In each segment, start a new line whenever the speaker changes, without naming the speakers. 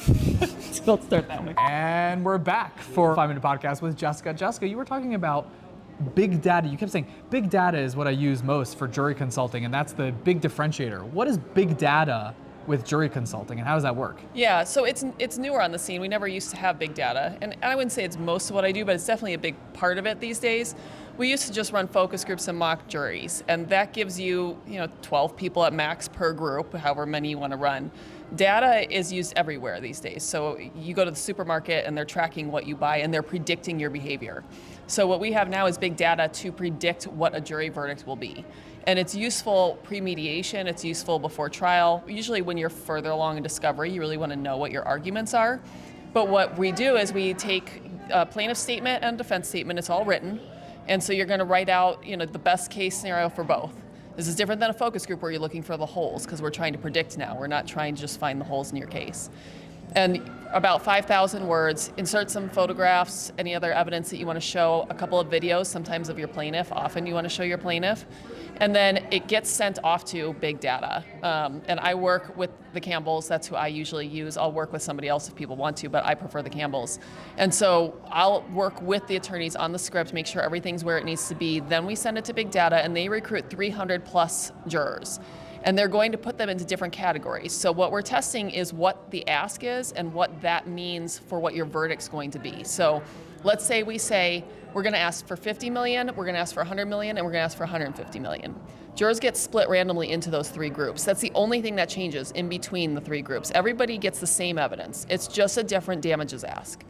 So let's start that way.
And we're back for 5 Minute Podcast with Jessica. Jessica, you were talking about big data. You kept saying big data is what I use most for jury consulting, and that's the big differentiator. What is big data with jury consulting, and how does that work?
Yeah, so it's newer on the scene. We never used to have big data, and I wouldn't say it's most of what I do, but it's definitely a big part of it these days. We used to just run focus groups and mock juries, and that gives you 12 people at max per group, however many you want to run. Data is used everywhere these days. So you go to the supermarket and they're tracking what you buy and they're predicting your behavior. So what we have now is big data to predict what a jury verdict will be. And it's useful pre-mediation, it's useful before trial. Usually when you're further along in discovery, you really want to know what your arguments are. But what we do is we take a plaintiff statement and a defense statement, it's all written. And so you're going to write out the best case scenario for both. This is different than a focus group where you're looking for the holes, because we're trying to predict now. We're not trying to just find the holes in your case. And about 5,000 words, insert some photographs, any other evidence that you want to show, a couple of videos, sometimes of your plaintiff, often you want to show your plaintiff. And then it gets sent off to big data. And I work with the Campbells, that's who I usually use. I'll work with somebody else if people want to, but I prefer the Campbells. And so I'll work with the attorneys on the script, make sure everything's where it needs to be. Then we send it to big data and they recruit 300 plus jurors. And they're going to put them into different categories. So what we're testing is what the ask is and what that means for what your verdict's going to be. So let's say we say, we're going to ask for 50 million, we're going to ask for 100 million, and we're going to ask for 150 million. Jurors get split randomly into those three groups. That's the only thing that changes in between the three groups. Everybody gets the same evidence. It's just a different damages ask.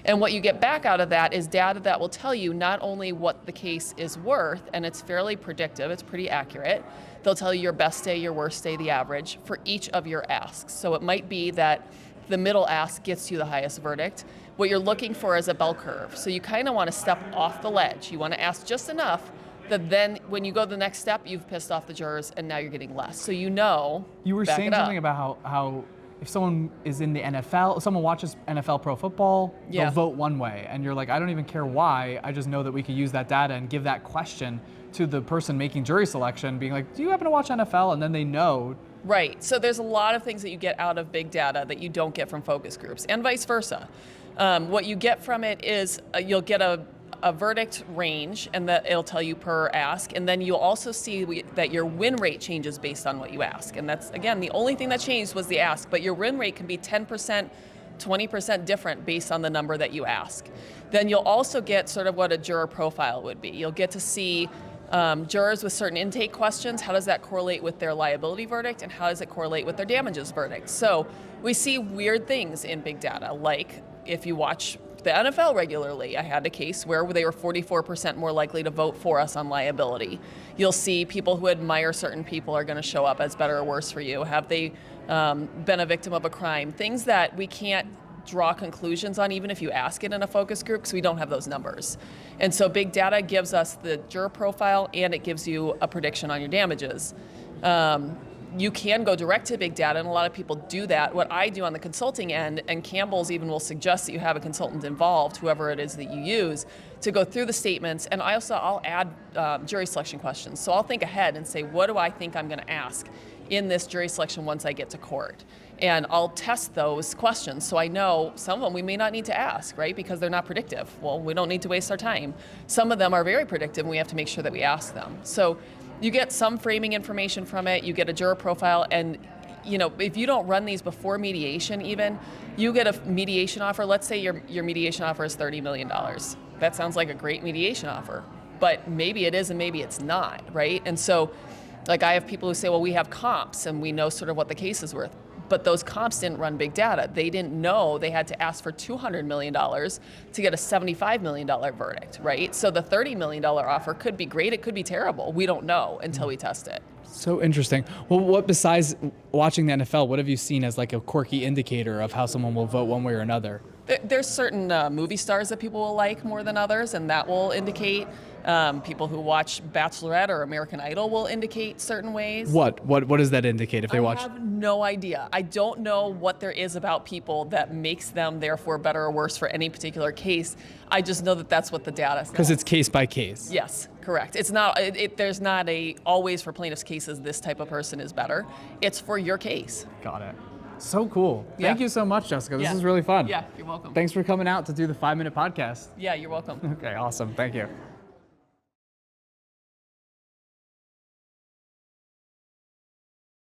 And what you get back out of that is data that will tell you not only what the case is worth, and it's fairly predictive, it's pretty accurate. They'll tell you your best day, your worst day, the average for each of your asks. So it might be that the middle ask gets you the highest verdict. What you're looking for is a bell curve. So you kind of want to step off the ledge. You want to ask just enough that then when you go to the next step, you've pissed off the jurors and now you're getting less. So you
were saying something about how if someone is in the NFL, someone watches NFL pro football, they'll vote one way. And you're like, I don't even care why. I just know that we could use that data and give that question to the person making jury selection, being like, do you happen to watch NFL? And then they know.
Right. So there's a lot of things that you get out of big data that you don't get from focus groups, and vice versa. What you get from it is you'll get a verdict range, and that it'll tell you per ask, and then you'll also see that your win rate changes based on what you ask. And that's, again, the only thing that changed was the ask, but your win rate can be 10%, 20% different based on the number that you ask. Then you'll also get sort of what a juror profile would be. You'll get to see jurors with certain intake questions. How does that correlate with their liability verdict, and how does it correlate with their damages verdict? So we see weird things in big data, like if you watch the NFL regularly, I had a case where they were 44% more likely to vote for us on liability. You'll see people who admire certain people are going to show up as better or worse for you. Have they been a victim of a crime? Things that we can't draw conclusions on even if you ask it in a focus group, because we don't have those numbers. And so big data gives us the juror profile and it gives you a prediction on your damages. You can go direct to big data, and a lot of people do that. What I do on the consulting end, and Campbell's even will suggest that you have a consultant involved, whoever it is that you use, to go through the statements. And I'll add jury selection questions. So I'll think ahead and say, what do I think I'm going to ask in this jury selection once I get to court? And I'll test those questions so I know some of them we may not need to ask, right? Because they're not predictive. Well, we don't need to waste our time. Some of them are very predictive, and we have to make sure that we ask them. So you get some framing information from it, you get a juror profile, and if you don't run these before mediation even, you get a mediation offer. Let's say your mediation offer is $30 million. That sounds like a great mediation offer, but maybe it is and maybe it's not, right? And so, like, I have people who say, well, we have comps and we know sort of what the case is worth. But those comps didn't run big data. They didn't know they had to ask for $200 million to get a $75 million verdict, right? So the $30 million offer could be great, it could be terrible. We don't know until we test it.
So interesting. Well, what besides watching the NFL, what have you seen as like a quirky indicator of how someone will vote one way or another?
There's certain movie stars that people will like more than others, and that will indicate. People who watch Bachelorette or American Idol will indicate certain ways.
What does that indicate if they watch?
I have no idea. I don't know what there is about people that makes them therefore better or worse for any particular case. I just know that that's what the data says.
Because it's case by case.
Yes, correct. It's not. There's not a always for plaintiffs' cases this type of person is better. It's for your case.
Got it. So cool. Thank you so much, Jessica. This is really fun.
Yeah, you're welcome.
Thanks for coming out to do the 5-minute podcast.
Yeah, you're welcome.
Okay, awesome. Thank you.